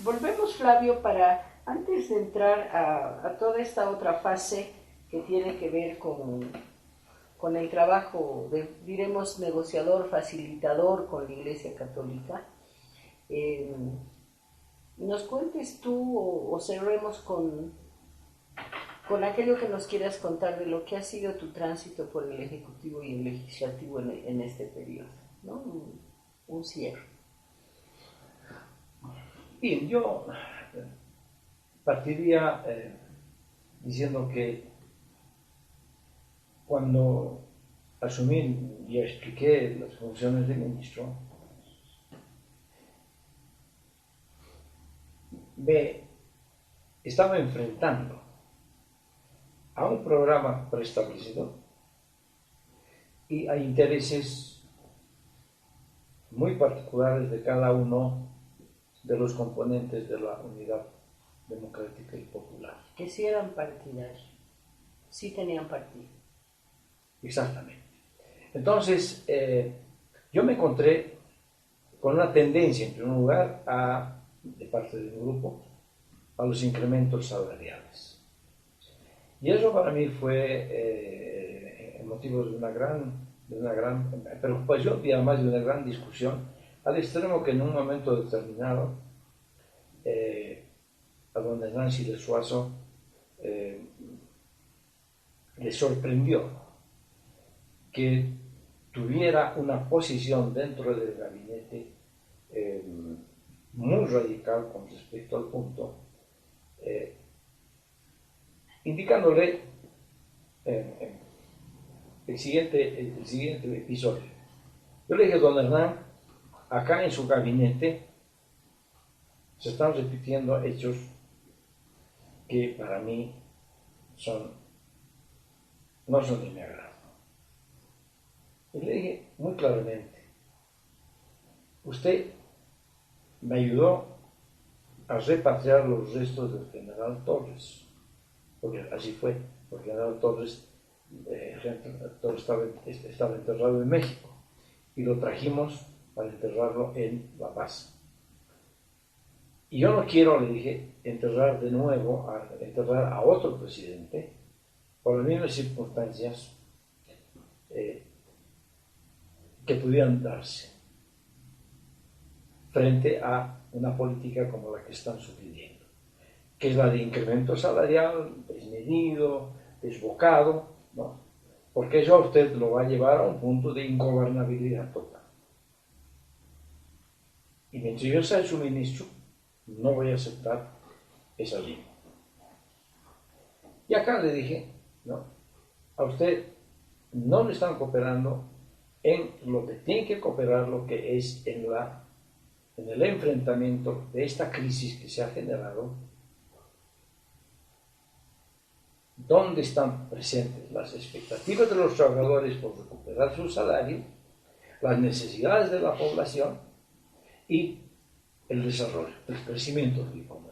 Volvemos, Flavio, para, antes de entrar a toda esta otra fase que tiene que ver con el trabajo, diremos, negociador, facilitador con la Iglesia Católica, eh, nos cuentes tú o cerremos con aquello que nos quieras contar de lo que ha sido tu tránsito por el Ejecutivo y el Legislativo en este periodo, ¿no? Un cierre. Bien, yo partiría diciendo que cuando asumí y expliqué las funciones de ministro, me estaba enfrentando a un programa preestablecido y a intereses muy particulares de cada uno de los componentes de la unidad democrática y popular. Que sí eran partidarios, sí tenían partido. Exactamente. Entonces, yo me encontré con una tendencia, en primer lugar, de parte de mi grupo, a los incrementos salariales. Y eso para mí fue motivo de una gran preocupación y además de una gran discusión, al extremo que en un momento determinado a don Nancy de Suazo le sorprendió que tuviera una posición dentro del gabinete muy radical con respecto al punto, indicándole el siguiente episodio. Yo le dije, don Hernán, acá en su gabinete se están repitiendo hechos que para mí no son de mi agrado. Y le dije muy claramente, usted me ayudó a repatriar los restos del general Torres, porque así fue, porque el general Torres estaba enterrado en México y lo trajimos para enterrarlo en La Paz. Y yo no quiero, le dije, enterrar a otro presidente por las mismas circunstancias que pudieran darse frente a una política como la que están sugiriendo, que es la de incremento salarial desmedido, desbocado, ¿no? Porque eso a usted lo va a llevar a un punto de ingobernabilidad total. Y mientras yo sea su ministro, no voy a aceptar esa línea. Y acá le dije, no, a usted no le están cooperando en lo que tiene que cooperar, lo que es en el enfrentamiento de esta crisis que se ha generado, donde están presentes las expectativas de los trabajadores por recuperar su salario, las necesidades de la población y el desarrollo, el crecimiento de la economía.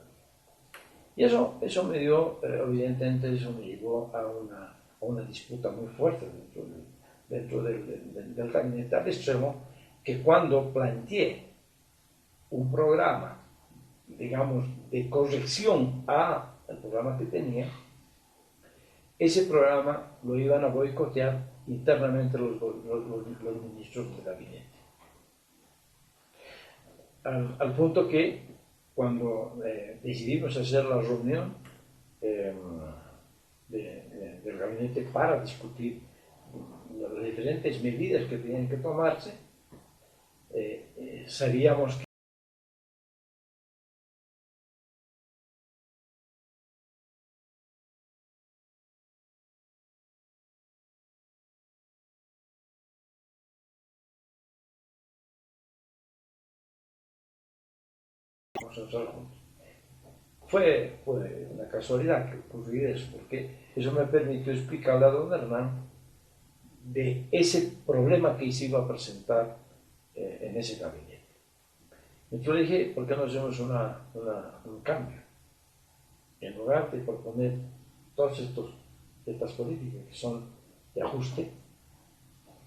Y eso me dio, evidentemente, eso me llevó a una disputa muy fuerte dentro del gabinete, al extremo que cuando planteé un programa, digamos, de corrección al programa que tenía, ese programa lo iban a boicotear internamente los ministros del gabinete. Al punto que cuando decidimos hacer la reunión del gabinete para discutir las diferentes medidas que tenían que tomarse, sabíamos que fue una casualidad que ocurrió eso, porque eso me permitió explicarle a don Hernán de ese problema que se iba a presentar en ese gabinete. Entonces le dije, ¿por qué no hacemos un cambio? En lugar de proponer todas estas políticas que son de ajuste,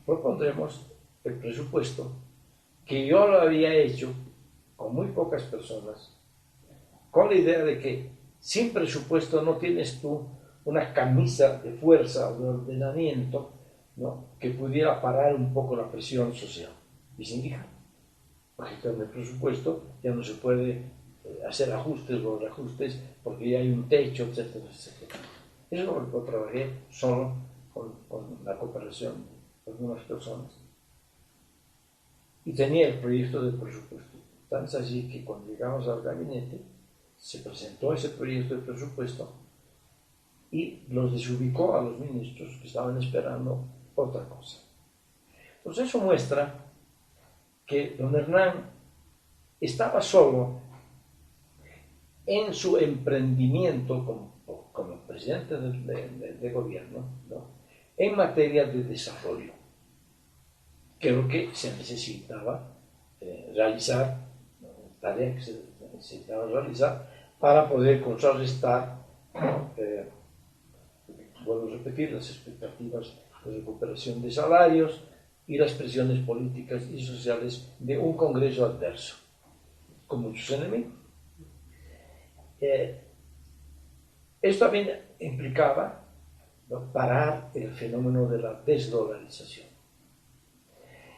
propondremos el presupuesto que yo lo había hecho con muy pocas personas con la idea de que sin presupuesto no tienes tú una camisa de fuerza o de ordenamiento, ¿no?, que pudiera parar un poco la presión social. Y se indica, porque con el presupuesto ya no se puede hacer ajustes o reajustes porque ya hay un techo, etcétera, etcétera. Eso lo trabajé solo con la cooperación de algunas personas. Y tenía el proyecto de presupuesto. Tan es así que cuando llegamos al gabinete, se presentó ese proyecto de presupuesto y los desubicó a los ministros que estaban esperando otra cosa. Entonces eso muestra que don Hernán estaba solo en su emprendimiento como presidente de gobierno, ¿no?, en materia de desarrollo, que es lo que se necesitaba realizar, ¿no?, tarea que se necesitaba realizar para poder contrarrestar, ¿no?, vuelvo a repetir, las expectativas de recuperación de salarios y las presiones políticas y sociales de un Congreso adverso, con muchos enemigos. Esto también implicaba, ¿no?, parar el fenómeno de la desdolarización.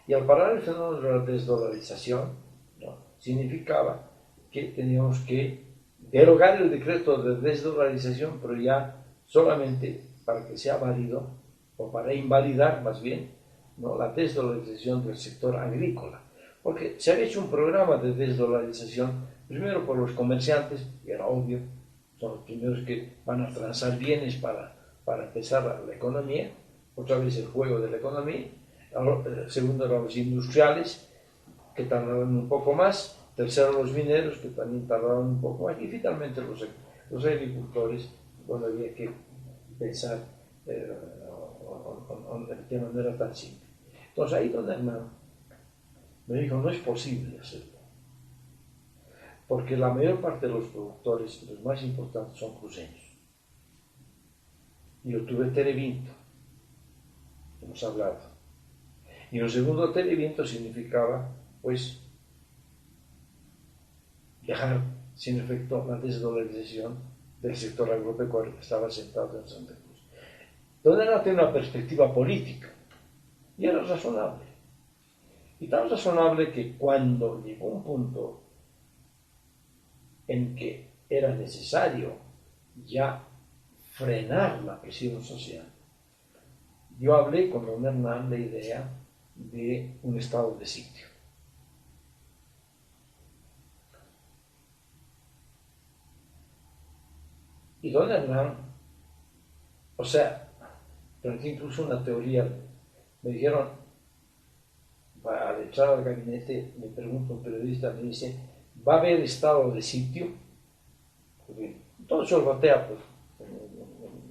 Y al parar el fenómeno de la desdolarización, ¿no?, significaba que teníamos que derogar el decreto de desdolarización, pero ya solamente para que sea válido, o para invalidar más bien, ¿no?, la desdolarización del sector agrícola. Porque se había hecho un programa de desdolarización, primero por los comerciantes, que era obvio, son los primeros que van a transar bienes para empezar la economía, otra vez el juego de la economía. Segundo eran los industriales, que tardaron un poco más. Tercero, los mineros, que también tardaron un poco más. Y finalmente los agricultores, bueno, había que pensar el tema no era tan simple. Entonces ahí don Hernán me dijo, no es posible hacerlo, porque la mayor parte de los productores, los más importantes, son cruceños. Y yo tuve televinto, hemos hablado. Y el segundo televinto significaba, pues, dejar sin efecto la desdolarización del sector agropecuario que estaba sentado en Santa Cruz. Don Hernán tiene una perspectiva política, y era razonable. Y tan razonable que cuando llegó un punto en que era necesario ya frenar la presión social, yo hablé con don Hernán la idea de un estado de sitio. Y don Hernán, o sea, pero aquí incluso una teoría, me dijeron, al entrar al gabinete, me pregunta un periodista, me dice, ¿va a haber estado de sitio? Porque todo eso lo batea pues,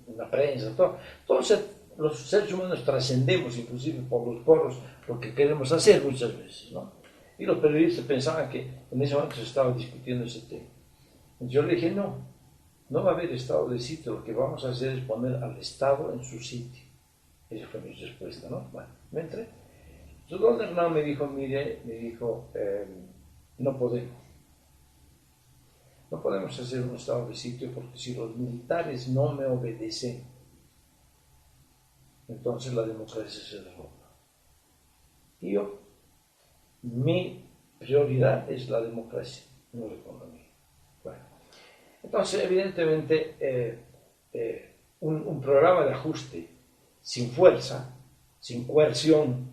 en la prensa, todo. Entonces, los seres humanos trascendemos inclusive por los poros lo que queremos hacer muchas veces, ¿no? Y los periodistas pensaban que en ese momento se estaba discutiendo ese tema. Entonces yo le dije, no va a haber estado de sitio, lo que vamos a hacer es poner al Estado en su sitio. Esa fue mi respuesta, ¿no? Bueno, me entré. Entonces don Hernán me dijo, no podemos hacer un estado de sitio porque si los militares no me obedecen, entonces la democracia se derrumba. Y mi prioridad es la democracia, no la economía. Bueno, entonces evidentemente un programa de ajuste sin fuerza, sin coerción,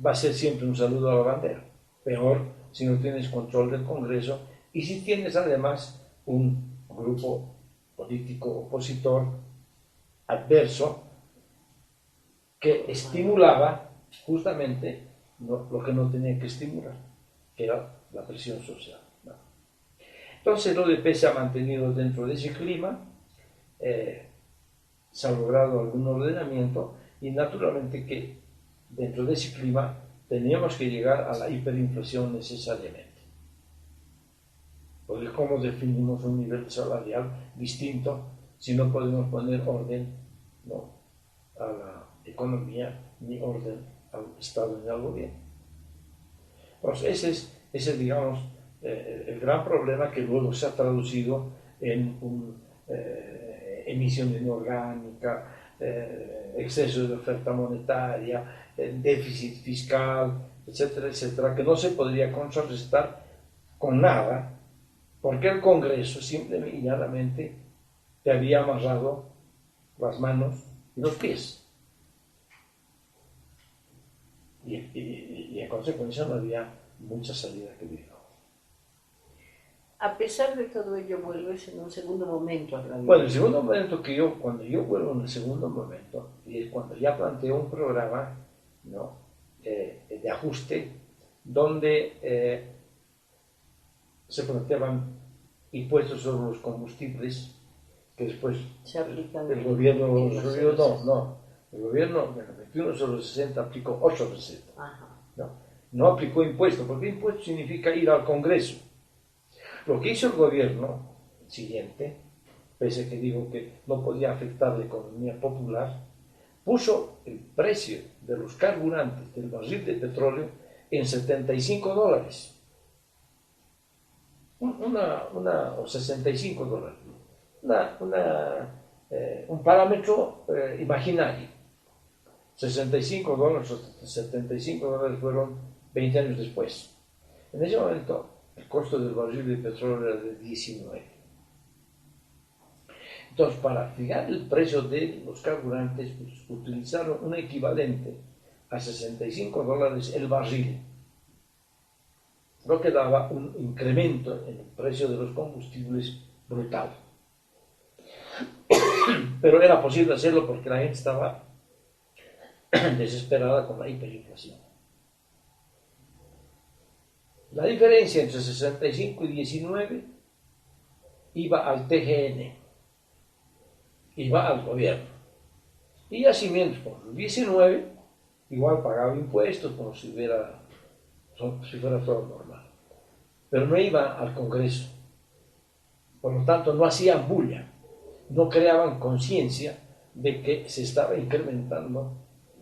va a ser siempre un saludo a la bandera. Peor si no tienes control del Congreso y si tienes además un grupo político opositor adverso que estimulaba justamente lo que no tenía que estimular, que era la presión social. Entonces el ODP se ha mantenido dentro de ese clima, se ha logrado algún ordenamiento y naturalmente que dentro de ese clima teníamos que llegar a la hiperinflación necesariamente. Porque ¿cómo definimos un nivel salarial distinto si no podemos poner orden, ¿no?, a la economía ni orden al Estado ni al gobierno? Pues ese es digamos, el gran problema que luego se ha traducido en emisión inorgánica, exceso de oferta monetaria, déficit fiscal, etcétera, etcétera, que no se podría contrarrestar con nada, porque el Congreso simple y llanamente te había amarrado las manos y los pies. Y en consecuencia no había mucha salida que diga. A pesar de todo ello, vuelves en un segundo momento a la vida. Bueno, el segundo momento cuando yo vuelvo en el segundo momento, y es cuando ya planteo un programa, ¿no?, de ajuste, donde se planteaban impuestos sobre los combustibles, que después se aplican el gobierno el gobierno en el 21 sobre 60 aplicó otra receta. No aplicó impuestos, porque impuesto significa ir al Congreso. Lo que hizo el gobierno siguiente, pese a que dijo que no podía afectar la economía popular, puso el precio de los carburantes del barril de petróleo en $75. O $65. Un parámetro imaginario. $65 o $75 fueron 20 años después. En ese momento, el costo del barril de petróleo era de 19. Entonces, para fijar el precio de los carburantes, pues, utilizaron un equivalente a $65 el barril, lo que daba un incremento en el precio de los combustibles brutal. Pero era posible hacerlo porque la gente estaba desesperada con la hiperinflación. La diferencia entre 65 y 19 iba al TGN, iba al gobierno. Y Yacimientos con los 19 igual pagaba impuestos como si fuera todo normal. Pero no iba al Congreso. Por lo tanto, no hacían bulla, no creaban conciencia de que se estaba incrementando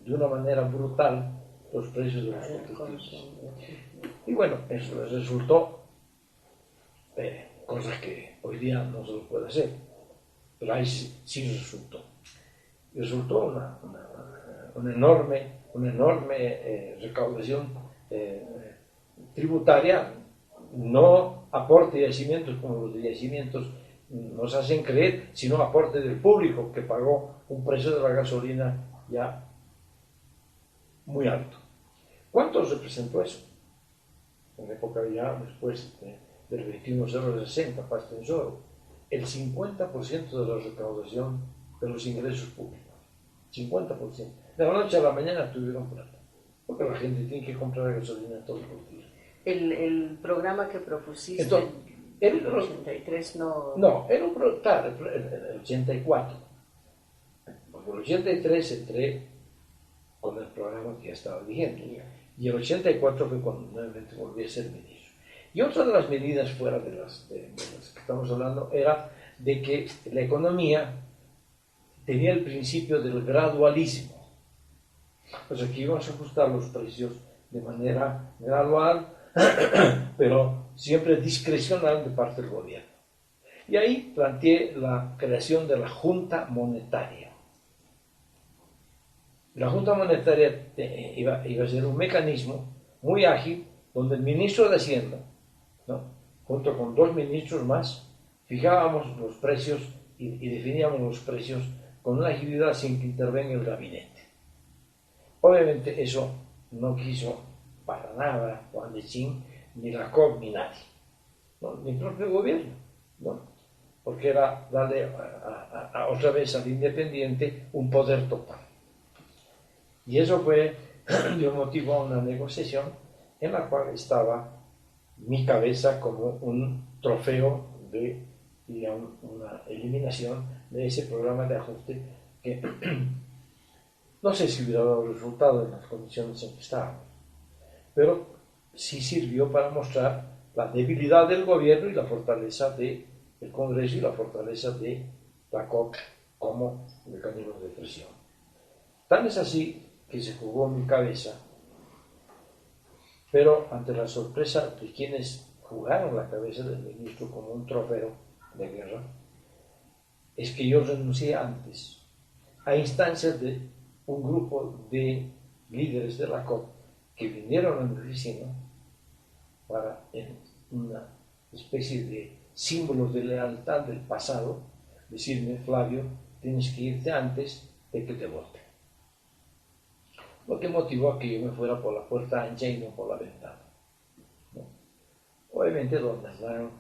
de una manera brutal los precios de los combustibles. Y bueno, eso resultó cosas que hoy día no se lo puede hacer, pero ahí sí resultó. Resultó una enorme recaudación tributaria, no aporte de yacimientos como los de yacimientos nos hacen creer, sino aporte del público que pagó un precio de la gasolina ya muy alto. ¿Cuánto representó eso? En la época ya después del 21.060, Paz Tensoro, el 50% de la recaudación de los ingresos públicos. 50%. De la noche a la mañana tuvieron plata, porque la gente tiene que comprar gasolina todos los días. El programa que propusiste Entonces, en el 83 no... No, era un programa, claro, el 84. Porque el 83 entré con el programa que ya estaba vigente. Y el 84 fue cuando nuevamente volví a ser ministro. Y otra de las medidas fuera de las que estamos hablando era de que la economía tenía el principio del gradualismo. O sea, que íbamos a ajustar los precios de manera gradual, pero siempre discrecional de parte del gobierno. Y ahí planteé la creación de la Junta Monetaria. La Junta Monetaria iba a ser un mecanismo muy ágil donde el ministro de Hacienda, ¿no?, junto con 2 ministros más, fijábamos los precios y definíamos los precios con una agilidad sin que intervenga el gabinete. Obviamente eso no quiso para nada Juan de Chin, ni la COP, ni nadie, ¿no?, ni el propio gobierno, ¿no?, porque era darle otra vez al independiente un poder total. Y eso fue dio motivo a una negociación en la cual estaba mi cabeza como un trofeo de, digamos, una eliminación de ese programa de ajuste que no sé si hubiera dado resultado en las condiciones en que estábamos, pero sí sirvió para mostrar la debilidad del gobierno y la fortaleza del Congreso y la fortaleza de la COP como mecanismo de presión. Tan es así que se jugó mi cabeza, pero ante la sorpresa de quienes jugaron la cabeza del ministro como un trofeo de guerra, es que yo renuncié antes, a instancias de un grupo de líderes de la COP que vinieron a mi oficina para, en una especie de símbolos de lealtad del pasado, decirme: Flavio, tienes que irte antes de que te voten. Lo que motivó a que yo me fuera por la puerta ancha y no por la ventana, ¿no? Obviamente don Hernán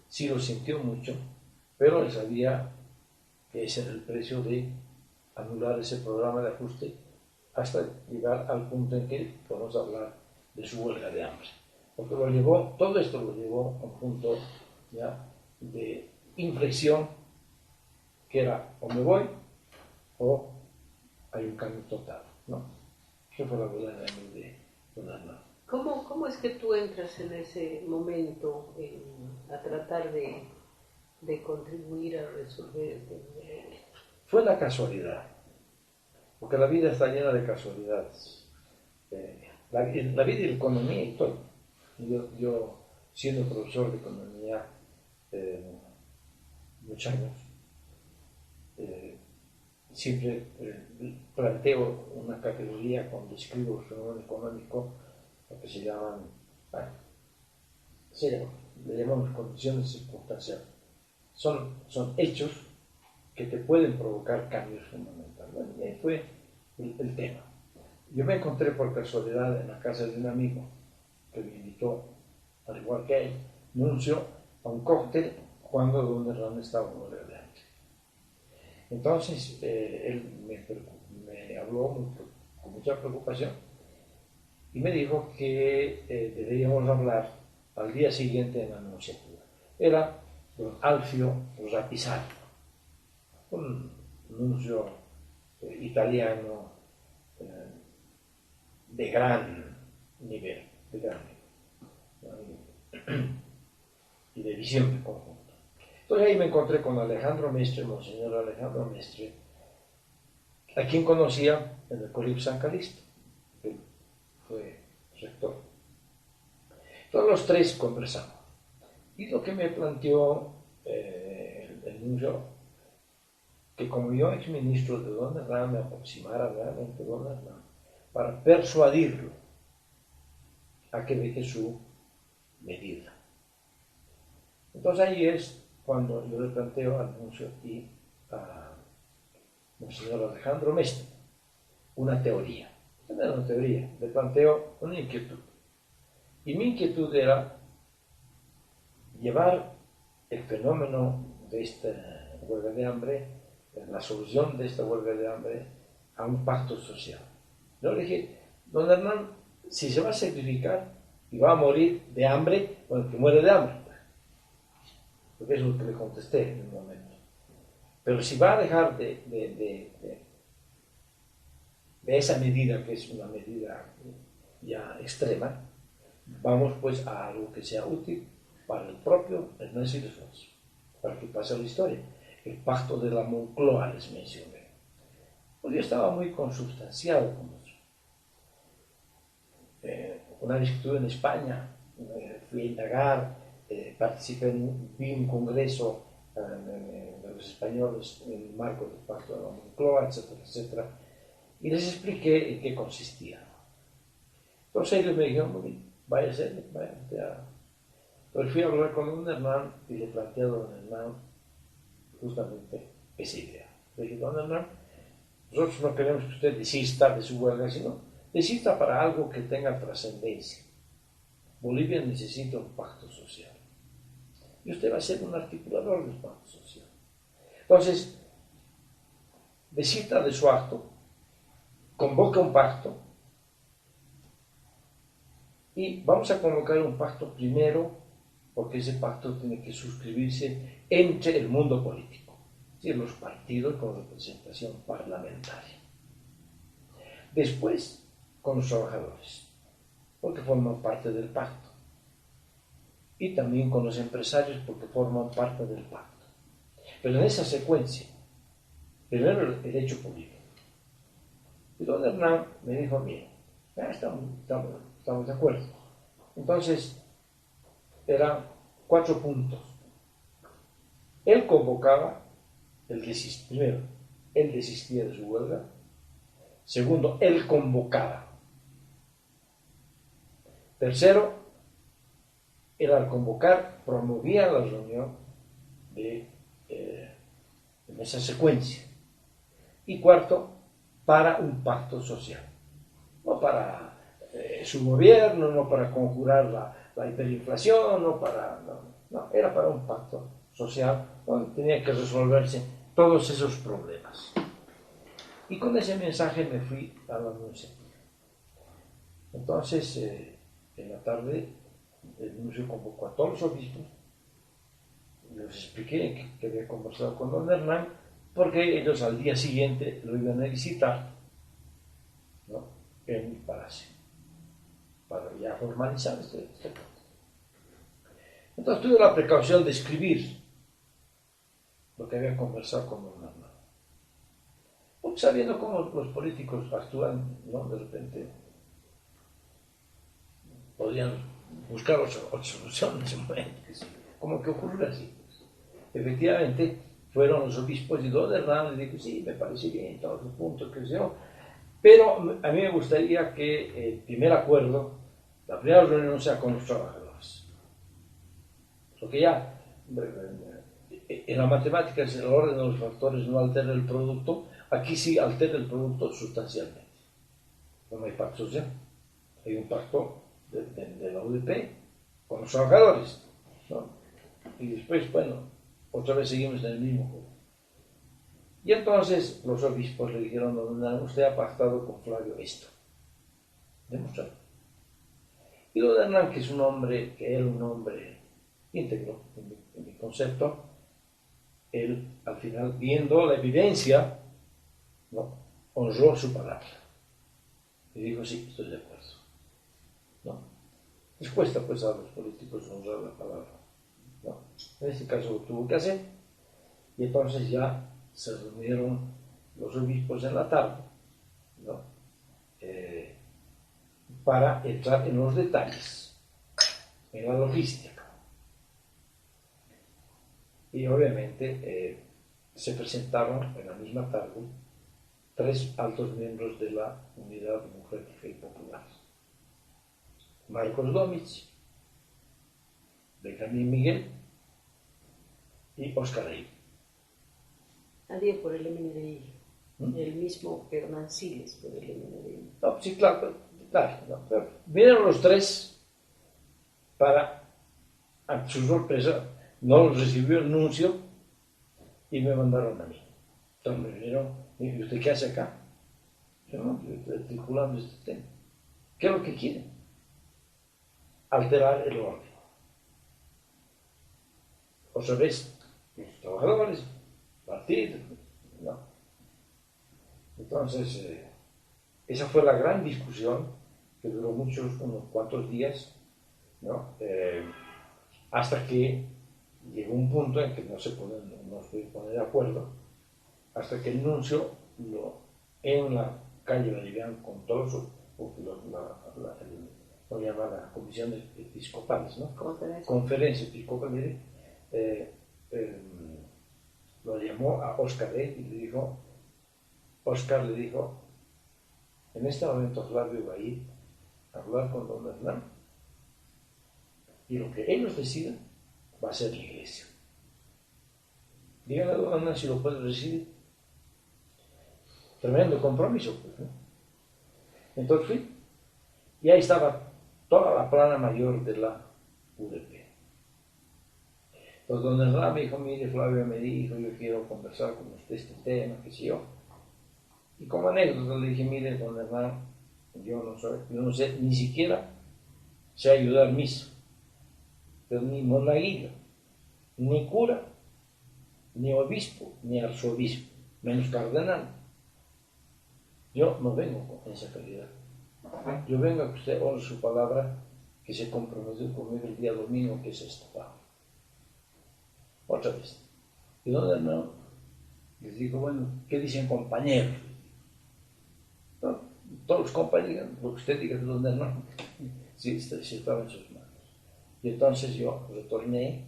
sí lo sintió mucho, pero él sabía que ese era el precio de anular ese programa de ajuste hasta llegar al punto en que podemos hablar de su huelga de hambre. Porque todo esto lo llevó a un punto ya de inflexión, que era: o me voy o hay un cambio total, ¿no? Esa fue la huelga de hambre de don Hernán. ¿Cómo es que tú entras en ese momento a tratar de contribuir a resolver el tema? Fue la casualidad, porque la vida está llena de casualidades. La vida y la economía y todo. Yo siendo profesor de economía muchos años, siempre planteo una categoría cuando describo el fenómeno económico, lo que se llaman, le llamamos condiciones circunstanciales. Son hechos que te pueden provocar cambios fundamentales. Bueno, y ahí fue el tema. Yo me encontré por casualidad en la casa de un amigo que me invitó, al igual que él, anunció a un cóctel cuando don Hernán estaba en huelga de hambre. Entonces él me habló con mucha preocupación y me dijo que deberíamos hablar al día siguiente en la anunciatura. Era don Alfio Rapizardo, un nuncio italiano de gran nivel, y de visión de conjunto. Entonces ahí me encontré con Alejandro Mestre, Monseñor Alejandro Mestre, a quien conocía en el Colegio San Calixto, que fue rector. Todos los tres conversamos. Y lo que me planteó el nuncio, que como yo exministro de don Hernán, me aproximara realmente don Hernán para persuadirlo a que deje su medida. Entonces ahí es cuando yo le planteo al nuncio y a Monseñor Alejandro Mestre una teoría. No era una teoría, le planteo una inquietud. Y mi inquietud era llevar el fenómeno de esta huelga de hambre, la solución de esta huelga de hambre, a un pacto social. Yo le dije: don Hernán, si se va a sacrificar y va a morir de hambre, bueno, que muere de hambre. Porque eso es lo que le contesté en un momento. Pero si va a dejar de esa medida, que es una medida ya extrema, vamos pues a algo que sea útil para el propio Hernán Siles, para que pase la historia. El pacto de la Moncloa, les mencioné. Pues yo estaba muy consubstanciado con eso. Una vez que estuve en España, fui a indagar, participé vi un congreso de los españoles en el marco del pacto de la Moncloa, etcétera, etcétera, y les expliqué en qué consistía. Entonces ellos me dijeron: muy bien, vaya a ser, vaya a... Entonces fui a hablar con don Hernán y le planteé a don Hernán justamente esa idea. Le dije: don Hernán, nosotros no queremos que usted desista de su huelga, sino desista para algo que tenga trascendencia. Bolivia necesita un pacto social. Y usted va a ser un articulador del pacto social. Entonces, desista de su acto, convoca un pacto, y vamos a convocar un pacto primero, porque ese pacto tiene que suscribirse entre el mundo político, es decir, los partidos con representación parlamentaria. Después, con los trabajadores, porque forman parte del pacto. Y también con los empresarios, porque forman parte del pacto. Pero en esa secuencia, primero el hecho político. Y don Hernán me dijo: mire, ya estamos de acuerdo. Entonces, eran 4 puntos. Él convocaba, primero, él desistía de su huelga. Segundo, él convocaba. Tercero, él al convocar promovía la reunión en esa secuencia. Y cuarto, para un pacto social. No para su gobierno, no para conjurar la hiperinflación, no, era para un pacto social donde tenía que resolverse todos esos problemas. Y con ese mensaje me fui a la universidad. Entonces, en la tarde, el nuncio convocó a todos los obispos. Les expliqué que había conversado con don Hernán, porque ellos al día siguiente lo iban a visitar, ¿no?, en mi palacio, para ya formalizar este punto. Entonces tuve la precaución de escribir lo que había conversado con don Hernán. Porque sabiendo cómo los políticos actúan, ¿no?, de repente podrían buscar otras soluciones, como que ocurre así. Efectivamente, fueron los obispos y don Hernán le dijo, sí, me parece bien, todos los puntos que se. Pero a mí me gustaría que el primer acuerdo, la primera reunión sea con los trabajadores. Porque ya, en la matemática, el orden de los factores no altera el producto, aquí sí altera el producto sustancialmente. No hay pacto social, hay un pacto de la UDP con los trabajadores, ¿no? Y después, bueno, otra vez seguimos en el mismo juego. Y entonces los obispos le dijeron, don usted ha pactado con Flavio esto. Demostrado. Y don Hernán, que es un hombre, que era un hombre íntegro en mi concepto, él al final, viendo la evidencia, ¿no?, honró su palabra. Y dijo, sí, estoy de acuerdo, ¿no? Les cuesta pues a los políticos honrar la palabra, ¿no? En este caso lo tuvo que hacer. Y entonces ya se reunieron los obispos en la tarde, ¿no?, para entrar en los detalles, en la logística. Y obviamente se presentaron en la misma tarde 3 altos miembros de la Unidad Democrática y Popular: Marcos Domich, Benjamín Miguel y Óscar Rey. Nadie por el MNDI. El mismo Hernán Siles por el MNDI. No, sí, claro, no, pero vinieron los 3 para, a su sorpresa, no los recibió el nuncio y me mandaron a mí. Entonces me vinieron, ¿y usted qué hace acá? Yo no, yo estoy articulando este tema. ¿Qué es lo que quieren? Alterar el orden. Otra vez, los trabajadores, partidos, no. Entonces, esa fue la gran discusión que duró unos cuantos días, ¿no? Hasta que llegó un punto en que no se pueden poner de acuerdo, hasta que el nuncio en la calle Valerian con todos lo llama la comisión episcopales, ¿no? Conferencia episcopal, lo llamó a Óscar y le dijo, Óscar le dijo, en este momento Flavio va a ir a hablar con don Hernán y lo que ellos decidan va a ser la iglesia. Díganle a don Hernán si lo puede recibir. Tremendo compromiso, pues, ¿no? Entonces fui, y ahí estaba toda la plana mayor de la UDP. Entonces don Hernán me dijo, mire, Flavio me dijo, yo quiero conversar con usted este tema, qué sé yo. Y como anécdota le dije, mire, don Hernán, yo no sé, ni siquiera sé ayudar misa, pero ni monaguillo, ni cura, ni obispo, ni arzobispo, menos cardenal. Yo no vengo con esa calidad. Yo vengo a que usted honre su palabra, que se comprometió conmigo el día domingo, que es esta. Otra vez. Y don Hernán les digo, bueno, ¿qué dicen compañeros? No, todos los compañeros, lo que usted diga de don Hernán, sí estaba en sus manos. Y entonces yo retorné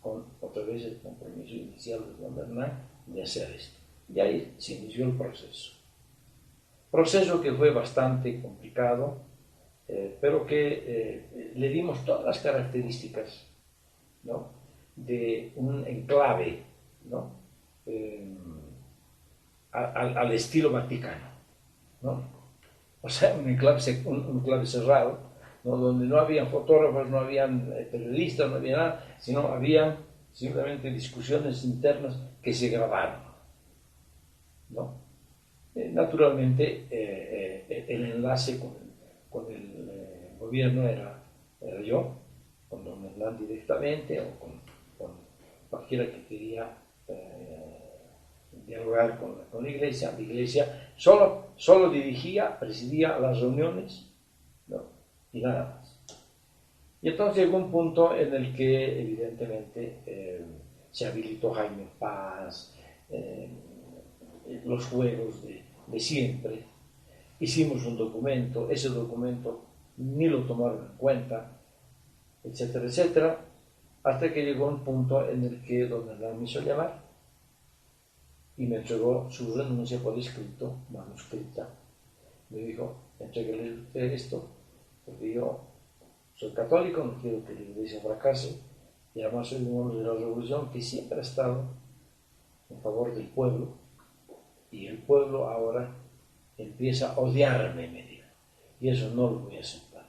con otra vez el compromiso inicial de don Hernán de hacer esto. Y ahí se inició el proceso. Proceso que fue bastante complicado, pero que le dimos todas las características, ¿no?, de un enclave, ¿no?, al estilo Vaticano, ¿no? O sea, un enclave cerrado, ¿no?, donde no habían fotógrafos, no habían periodistas, no había nada, sino habían simplemente discusiones internas que se grabaron, ¿no? Naturalmente, el enlace con el gobierno era yo, con don Hernán directamente, o con cualquiera que quería dialogar con la iglesia. La iglesia solo dirigía, presidía las reuniones, ¿no?, y nada más. Y entonces llegó un punto en el que evidentemente se habilitó Jaime Paz, los juegos de siempre. Hicimos un documento, ese documento ni lo tomaron en cuenta, etcétera, etcétera, hasta que llegó un punto en el que don Hernán me hizo llamar y me entregó su renuncia por escrito, manuscrita. Me dijo: entréguele usted esto, porque yo soy católico, no quiero que la iglesia fracase, y además soy un hombre de la revolución que siempre ha estado en favor del pueblo, y el pueblo ahora empieza a odiarme, me dijo, y eso no lo voy a aceptar.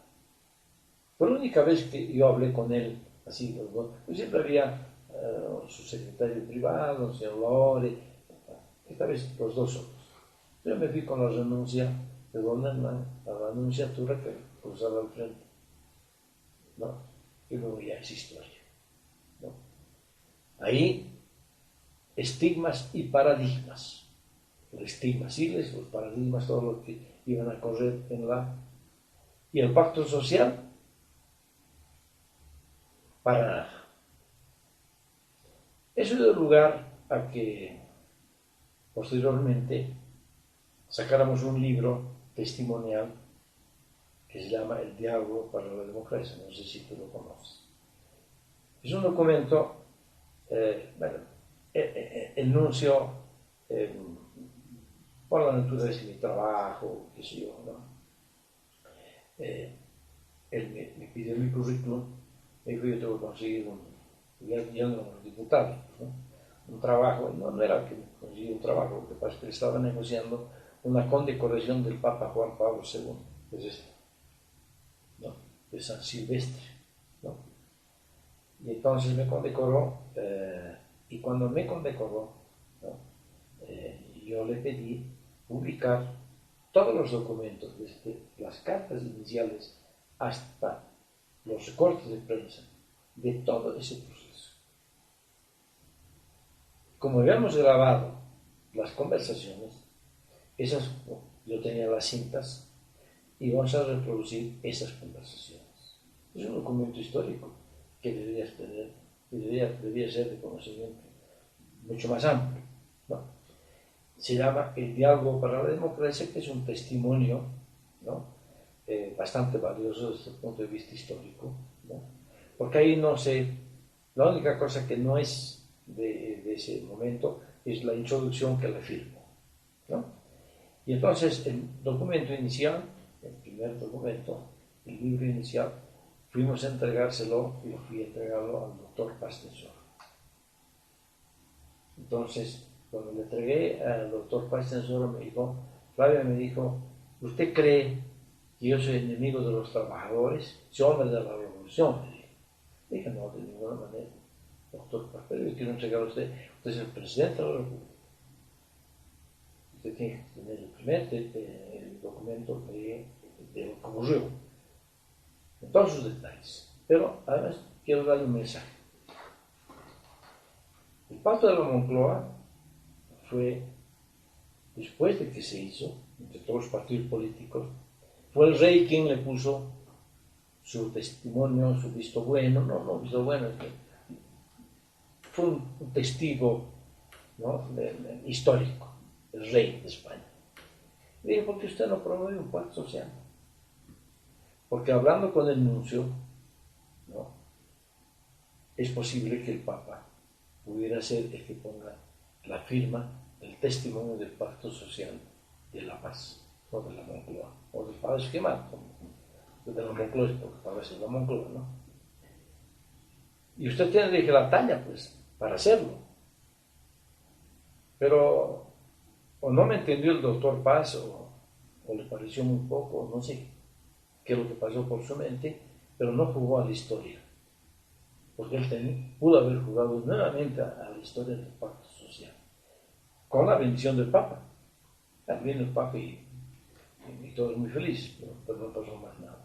Fue la única vez que yo hablé con él así, pues siempre había su secretario privado, el señor Lore, esta vez los dos solos. Yo me fui con la renuncia de don Hernán a la anunciatura que cruzaba al frente, ¿no? Y luego ya es historia, ¿no? Ahí, estigmas y paradigmas. Los estigmas síles, los paradigmas, todo lo que iban a correr en la... Y el pacto social, para nada. Eso dio lugar a que posteriormente sacáramos un libro testimonial que se llama El Diálogo para la Democracia, no sé si tú lo conoces. Es un documento, enuncio por la naturaleza de mi trabajo, qué sé yo, ¿no? Él me pidió mi currículum, me dijo: yo tengo que conseguir ya no era diputado, ¿no?, un trabajo. No era que conseguí un trabajo, lo que pasa es que estaba negociando una condecoración del Papa Juan Pablo II, que es este, ¿no?, de San Silvestre, ¿no? Y entonces me condecoró, y cuando me condecoró, ¿no?, yo le pedí publicar todos los documentos, desde las cartas iniciales hasta los recortes de prensa, de todo ese proceso. Como habíamos grabado las conversaciones, yo tenía las cintas y vamos a reproducir esas conversaciones. Es un documento histórico que deberías tener, debería ser de conocimiento mucho más amplio, ¿no? Se llama El Diálogo para la Democracia, que es un testimonio, ¿no?, bastante valioso desde el punto de vista histórico, ¿no?, porque ahí la única cosa que no es de ese momento es la introducción que le firmo, ¿no? Y entonces el documento inicial, el primer documento, el libro inicial, fuimos a entregárselo, y fui a entregarlo al doctor Pastensor. Entonces, cuando le entregué al doctor Pastensor, Flavia me dijo: ¿usted cree que yo soy enemigo de los trabajadores? Soy hombre de la revolución, me dijo. Dije: no, de ninguna manera, doctor Pastensor, yo quiero entregar a usted es el presidente de la República. Usted tiene que tener el primer el documento que ocurrió, en todos sus detalles. Pero además quiero darle un mensaje. El pacto de la Moncloa fue, después de que se hizo, entre todos los partidos políticos, fue el rey quien le puso su testimonio, su visto bueno, no visto bueno, fue un testigo, ¿no?, histórico, el rey de España. Le dije: ¿por qué usted no promueve un pacto social? Porque hablando con el nuncio, ¿no?, es posible que el Papa pudiera ser el que ponga la firma del testimonio del Pacto Social de la Paz, o de la Moncloa, o del Papa Esquemal, de la Moncloa, porque Papa es la Moncloa, ¿no? Y usted tiene que la talla, pues, para hacerlo. Pero o no me entendió el doctor Paz, o le pareció muy poco, no sé qué es lo que pasó por su mente, pero no jugó a la historia. Porque él pudo haber jugado nuevamente a la historia del pacto social, con la bendición del Papa. También el Papa y todos muy felices, pero no pasó más nada.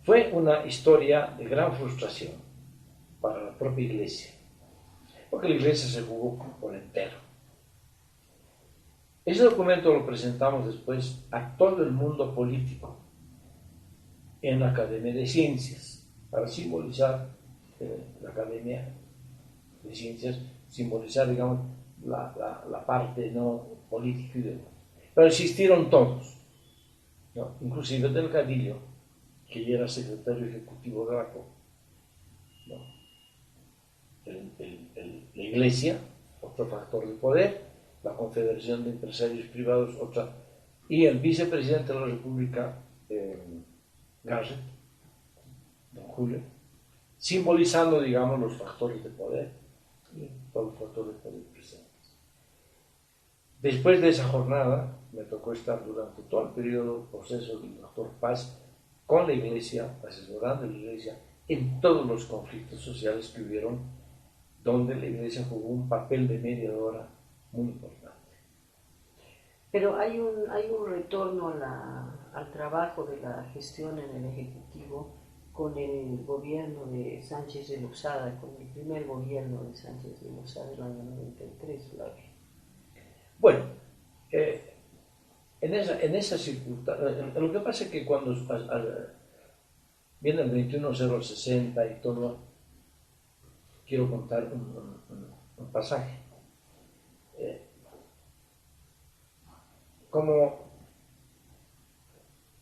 Fue una historia de gran frustración para la propia Iglesia, porque la Iglesia se jugó por entero. Ese documento lo presentamos después a todo el mundo político en la Academia de Ciencias, para simbolizar la Academia de Ciencias, simbolizar, digamos, la parte no política y demás. Pero existieron todos, ¿no? Inclusive Delgadillo, que ya era secretario ejecutivo de la COP, ¿no? La Iglesia, otro factor de poder, la Confederación de Empresarios Privados, otra, y el vicepresidente de la República, Garrett, don Julio, simbolizando, digamos, los factores de poder, todos los factores de poder presentes. Después de esa jornada, me tocó estar durante todo el periodo proceso del doctor Paz con la Iglesia, asesorando a la Iglesia en todos los conflictos sociales que hubieron, donde la Iglesia jugó un papel de mediadora muy importante. Pero hay un retorno al trabajo de la gestión en el Ejecutivo con el gobierno de Sánchez de Lozada, con el primer gobierno de Sánchez de Lozada del año 93, Flavio. Bueno, en esa circunstancia, lo que pasa es que cuando viene el 21-060 y todo, quiero contar un pasaje. Como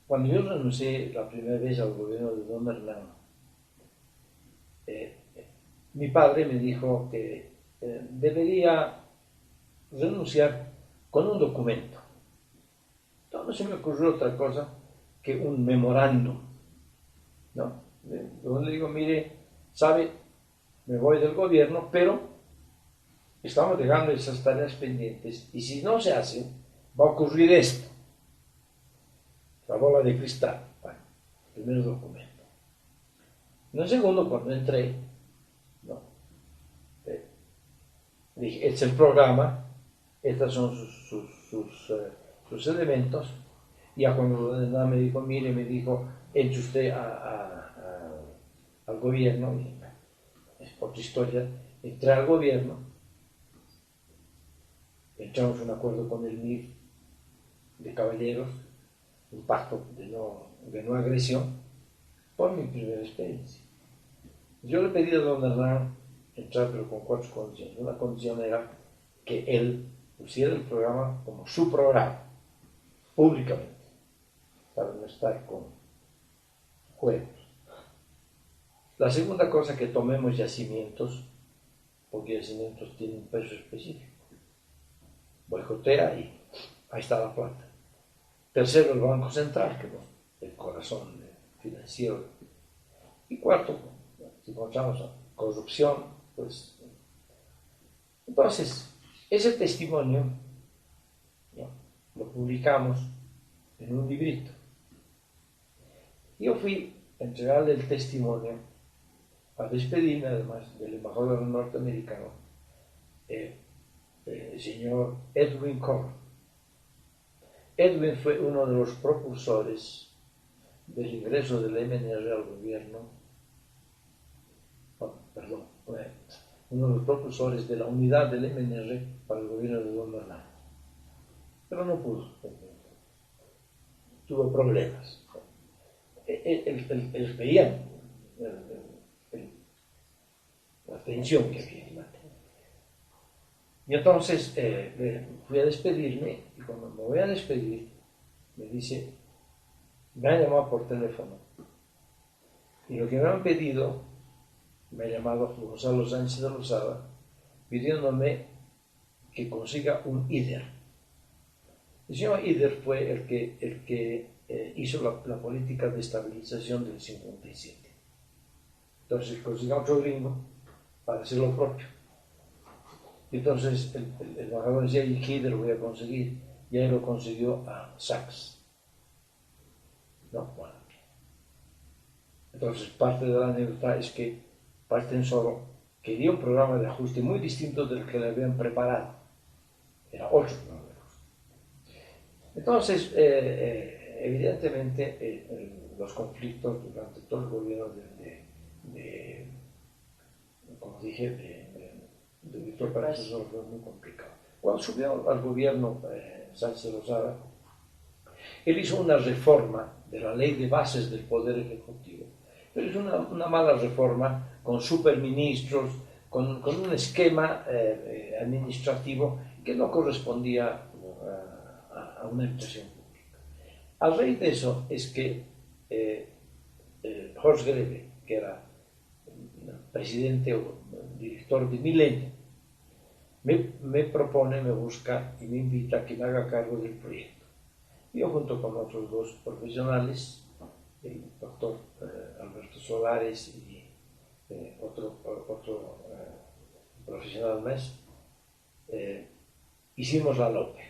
cuando yo renuncié la primera vez al gobierno de don Hernán, mi padre me dijo que debería renunciar con un documento. Entonces no se me ocurrió otra cosa que un memorándum, ¿no? Donde le digo, mire, sabe, me voy del gobierno, pero estamos dejando esas tareas pendientes y si no se hace, va a ocurrir esto. La bola de cristal. Bueno, primer documento. En el segundo, cuando entré, ¿no? Dije, este es el programa, estos son sus elementos. Y a cuando me dijo, mire, me dijo, entre usted al gobierno, y, es otra historia, entré al gobierno, entramos un acuerdo con el MIR de caballeros, un pacto de no agresión, por mi primera experiencia. Yo le pedí a don Hernán entrar, pero con 4 condiciones. Una condición era que él pusiera el programa como su programa, públicamente, para no estar con juegos. La segunda cosa, que tomemos yacimientos, porque yacimientos tienen un peso específico. Boicotea y ahí está la plata. Tercero, el Banco Central, que es el corazón financiero. Y cuarto, si encontramos corrupción, pues... Entonces, ese testimonio, ¿no?, lo publicamos en un librito. Yo fui a entregarle el testimonio, a despedirme además del embajador norteamericano, el señor Edwin Corr. Edwin fue uno de los propulsores del ingreso del MNR al gobierno, uno de los propulsores de la unidad del MNR para el gobierno de don Hernán. Pero no pudo, tuvo problemas. Ellos veían la tensión que había en la. Y entonces fui a despedirme, y cuando me voy a despedir, me dice, me han llamado por teléfono, y lo que me han pedido me ha llamado Gonzalo Sánchez de Lozada pidiéndome que consiga un IDER. El señor IDER fue el que hizo la política de estabilización del 57. Entonces consiga otro gringo para hacer lo propio. Entonces el embajador decía, ¿y qué IDER voy a conseguir? Y ahí lo consiguió a Sachs. ¿No? Bueno. Entonces parte de la anécdota es que Partensoro quería un programa de ajuste muy distinto del que le habían preparado. Era otro programa de ajuste. Entonces, evidentemente, los conflictos durante todo el gobierno como dije, de Víctor Partensoro fueron muy complicados. Cuando subió al gobierno Sánchez Lozada, él hizo una reforma de la ley de bases del Poder Ejecutivo, pero es una mala reforma con superministros, con un esquema administrativo que no correspondía a una administración pública. A raíz de eso es que Horst Greve, que era presidente o director de Milenio, me propone, me busca y me invita a que me haga cargo del proyecto. Yo junto con otros dos profesionales, el doctor Alberto Solares y otro profesional más, hicimos la LOPE,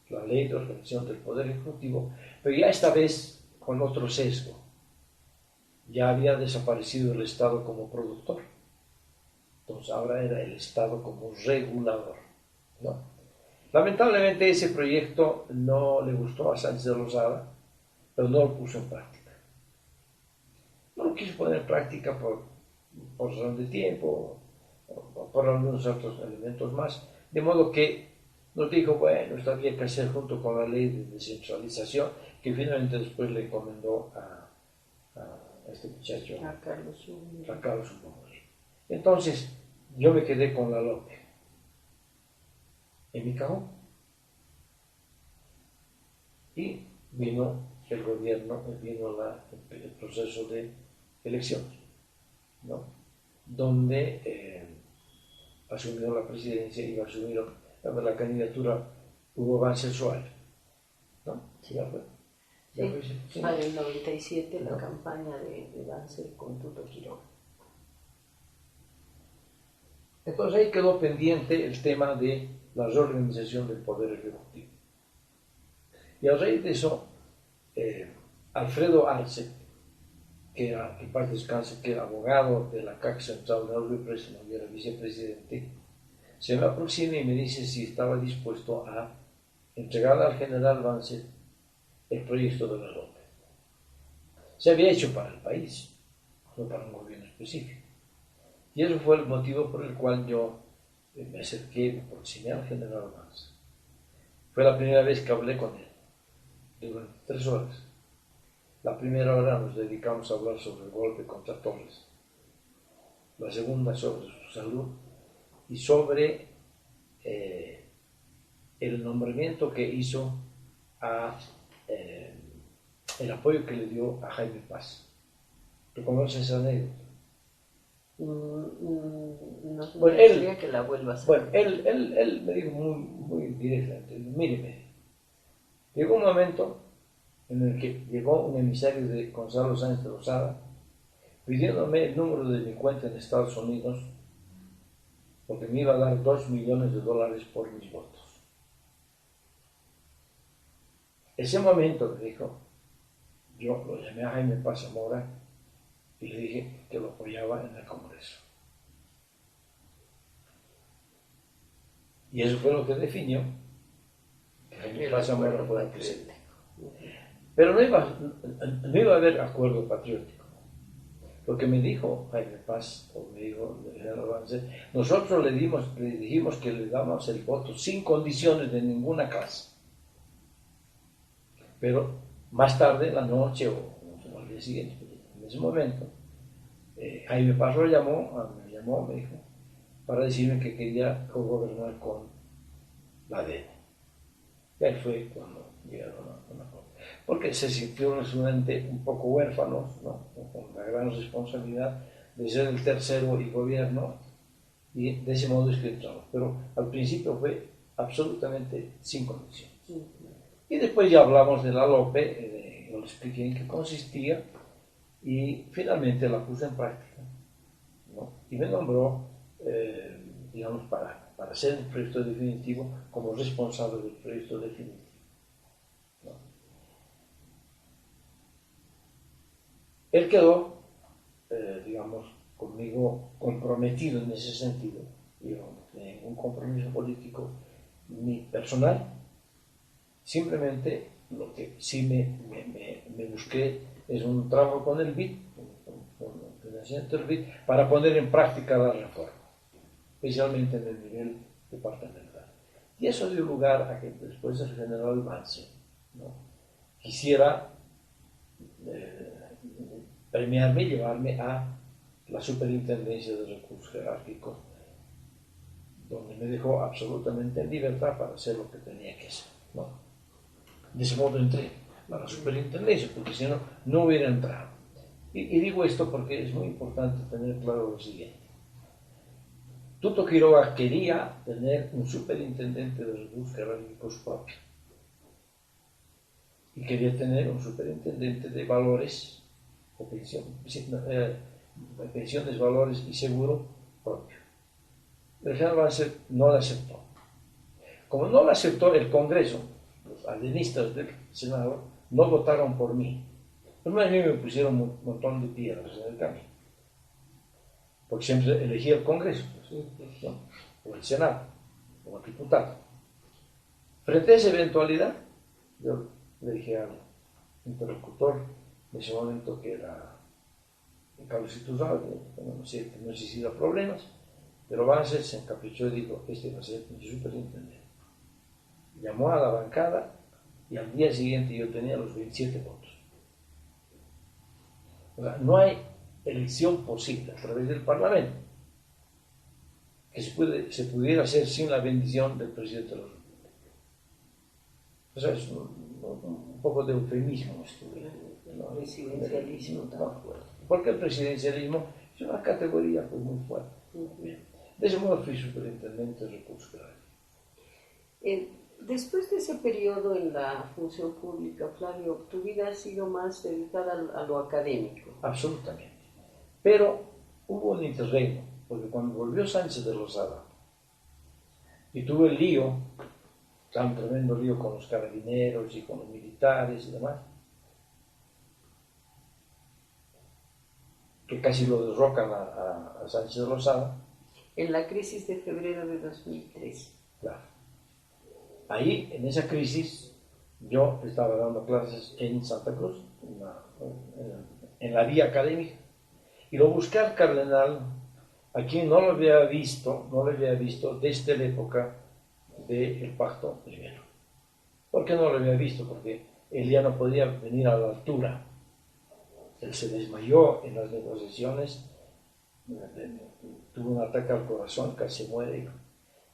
la Ley de Organización del Poder Ejecutivo, pero ya esta vez con otro sesgo. Ya había desaparecido el Estado como productor, entonces ahora era el Estado como regulador, ¿no? Lamentablemente ese proyecto no le gustó a Sánchez de Lozada, pero no lo puso en práctica. No lo quiso poner en práctica por razón de tiempo, o por algunos otros elementos más, de modo que nos dijo, bueno, esto había que hacer junto con la ley de descentralización, que finalmente después le encomendó a este muchacho, A Carlos Humboldt. a Carlos Humboldt. Entonces, yo me quedé con la LOPE en mi cajón. Y vino el gobierno, vino el proceso de elecciones, ¿no? Donde asumió la presidencia y asumió la candidatura Hugo Banzer Suárez, ¿no? Sí. Ya fue. Sí, para el 97 la campaña de Banzer con Tuto Quiroga. Entonces ahí quedó pendiente el tema de la reorganización del Poder Ejecutivo. Y a raíz de eso, Alfredo Arce, que en paz descanse, que era abogado de la CAC Central de Aldo Presa, y era vicepresidente, se me aproxima y me dice si estaba dispuesto a entregar al general Banzer el proyecto de la LOPE. Se había hecho para el país, no para un gobierno específico. Y eso fue el motivo por el cual yo me acerqué, me aproximé al general Banzer. Fue la primera vez que hablé con él, durante 3 horas. La primera hora nos dedicamos a hablar sobre el golpe contra Torres, la segunda sobre su salud y sobre el nombramiento que hizo a el apoyo que le dio a Jaime Paz. ¿Tú conoces esa anécdota? No bueno, quería que la vuelva a hacer. Bueno, él me dijo muy directamente, míreme, llegó un momento en el que llegó un emisario de Gonzalo Sánchez de Lozada pidiéndome el número de mi cuenta en Estados Unidos porque me iba a dar $2 millones por mis votos. Ese momento, me dijo, yo lo llamé a Jaime Paz Zamora y le dije que lo apoyaba en el Congreso. Y eso fue lo que definió que Jaime Paz Zamora fuera presidente. Pero no iba a haber acuerdo patriótico. Lo que me dijo Jaime Paz, o me dijo el general Banzer, nosotros le dijimos que le damos el voto sin condiciones de ninguna clase. Pero más tarde, en la noche o al día siguiente, en ese momento, Jaime Paz me llamó, me dijo, para decirme que quería gobernar con la DEN. Y ahí fue cuando llegaron a una cosa. Porque se sintió un estudiante un poco huérfano, ¿no? Con la gran responsabilidad de ser el tercero y gobierno, y de ese modo es que entramos. Pero al principio fue absolutamente sin condiciones. Y después ya hablamos de la LOPE, yo le expliqué en qué consistía, y finalmente la puse en práctica, ¿no? Y me nombró, digamos, para ser el proyecto definitivo como responsable del proyecto definitivo, ¿no? Él quedó, digamos, conmigo comprometido en ese sentido, digamos, en un compromiso político ni personal. Simplemente lo que sí me busqué es un trabajo con el BID, con el financiamiento del BID, para poner en práctica la reforma, especialmente en el nivel departamental. Y eso dio lugar a que después el general Vance, ¿no?, quisiera premiarme y llevarme a la superintendencia de recursos jerárquicos, donde me dejó absolutamente en libertad para hacer lo que tenía que hacer, ¿no? De ese modo entré a la superintendencia, porque si no, no hubiera entrado. Y digo esto porque es muy importante tener claro lo siguiente. Tuto Quiroga quería tener un superintendente de recursos jerárquicos propio. Y quería tener un superintendente de valores, o pensiones, valores y seguro propio. El general Vance no lo aceptó. Como no lo aceptó el Congreso, los aldenistas del Senado no votaron por mí. Pues a mí me pusieron un montón de piedras en el camino, porque siempre elegía el Congreso, ¿no?, o el Senado, o el diputado. Frente a esa eventualidad, yo le dije al interlocutor en ese momento, que era Carlos Iturralde, que no sé si era problemas, pero Vance se encaprichó y dijo: este va a ser mi superintendente. Llamó a la bancada y al día siguiente yo tenía los 27 votos. O sea, no hay elección posible a través del Parlamento que se pudiera hacer sin la bendición del presidente de la República. O sea, es un poco de eufemismo esto, ¿no? Presidencialismo, no, porque el presidencialismo es una categoría pues, muy fuerte. Bien. De ese modo fui superintendente de recursos jerárquicos. Después de ese periodo en la función pública, Flavio, tu vida ha sido más dedicada a lo académico. Absolutamente. Pero hubo un interregno, porque cuando volvió Sánchez de Lozada y tuve el lío, un tremendo lío con los carabineros y con los militares y demás, que casi lo derrocan a Sánchez de Lozada. En la crisis de febrero de 2003. Claro. Ahí, en esa crisis, yo estaba dando clases en Santa Cruz, en la vía académica, y lo busqué al cardenal, a quien no lo había visto desde la época del Pacto Primero. ¿Por qué no lo había visto? Porque él ya no podía venir a la altura. Él se desmayó en las negociaciones, tuvo un ataque al corazón, casi muere, y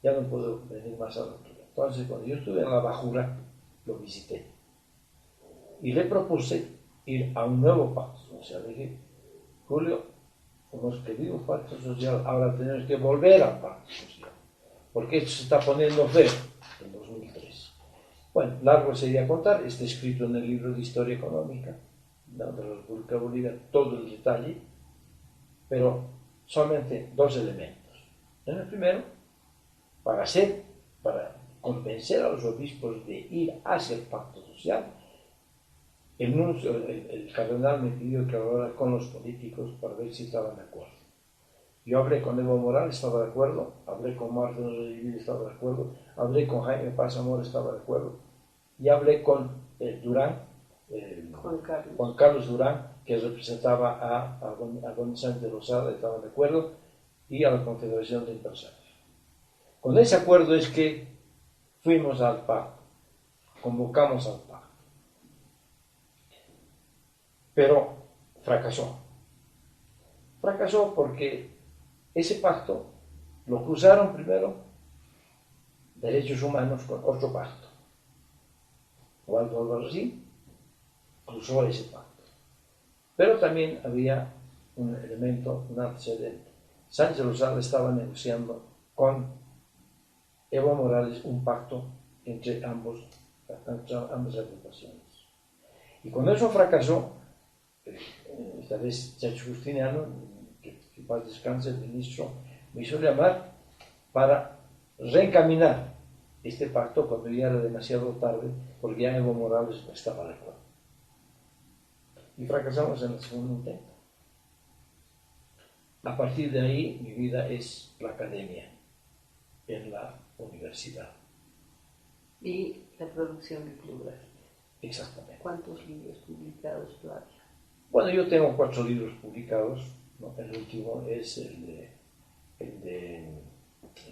ya no pudo venir más a la altura. Entonces, cuando yo estuve en la bajura, lo visité y le propuse ir a un nuevo pacto social. Le dije: Julio, hemos pedido un pacto social, ahora tenemos que volver al pacto social, porque esto se está poniendo feo en 2003. Bueno, largo sería contar, está escrito en el libro de Historia Económica de la República de Bolivia todo el detalle, pero solamente dos elementos. En el primero, para convencer a los obispos de ir hacia el pacto social, el cardenal me pidió que hablara con los políticos para ver si estaban de acuerdo. Yo hablé con Evo Morales, estaba de acuerdo; hablé con Martín Rodríguez, estaba de acuerdo; hablé con Jaime Paz Amor, estaba de acuerdo; y hablé con Juan Carlos Durán, que representaba a don Sánchez de Lozada, estaba de acuerdo, y a la Confederación de Empresarios. Con ese acuerdo es que fuimos al pacto, convocamos al pacto, pero fracasó. Fracasó porque ese pacto lo cruzaron primero derechos humanos con otro pacto. Waldo Albarracín cruzó ese pacto, pero también había un elemento, un antecedente. Sánchez Lozada estaba negociando con Evo Morales un pacto entre ambas agrupaciones. Y cuando eso fracasó, esta vez Chacho Justiniano, que paz descanse, el ministro, me hizo llamar para reencaminar este pacto cuando ya era demasiado tarde, porque ya Evo Morales no estaba de acuerdo. Y fracasamos en el segundo intento. A partir de ahí, mi vida es la academia, en la universidad. Y la producción bibliográfica. Exactamente. ¿Cuántos libros publicados, Flavio? Bueno, yo tengo 4 libros publicados, ¿no? El último es el de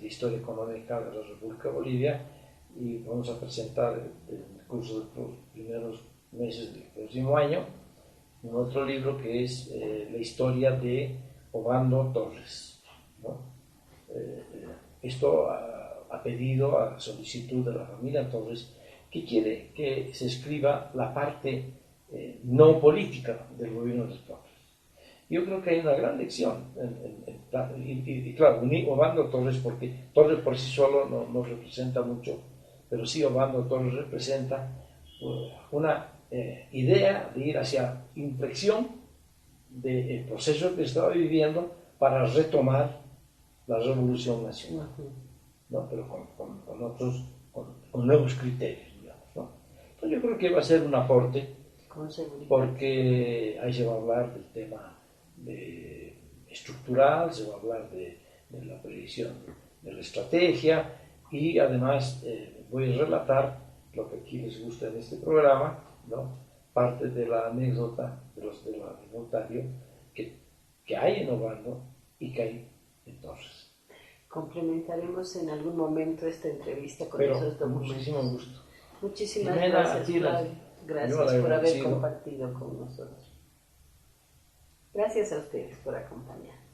la historia económica de la República de Bolivia, y vamos a presentar en el curso de los primeros meses del próximo año un otro libro que es la historia de Obando Torres, ¿no? Esto a pedido, a solicitud de la familia Torres, que quiere que se escriba la parte no política del gobierno de Torres. Yo creo que hay una gran lección, y claro, uní Obando Torres, porque Torres por sí solo no representa mucho, pero sí Obando Torres representa una idea de ir hacia inflexión del proceso que estaba viviendo para retomar la revolución nacional, ¿no? Pero con otros, con nuevos criterios, digamos, ¿no? Entonces yo creo que va a ser un aporte, porque ahí se va a hablar del tema estructural, se va a hablar de la previsión de la estrategia, y además voy a relatar lo que aquí les gusta en este programa, ¿no? Parte de la anécdota, del anecdotario que hay en Obando y que hay en Torres. Complementaremos en algún momento esta entrevista con Pero esos documentos. Muchísimo gusto. Muchísimas Jimena, gracias, Flavio. Gracias por haber compartido con nosotros. Gracias a ustedes por acompañarnos.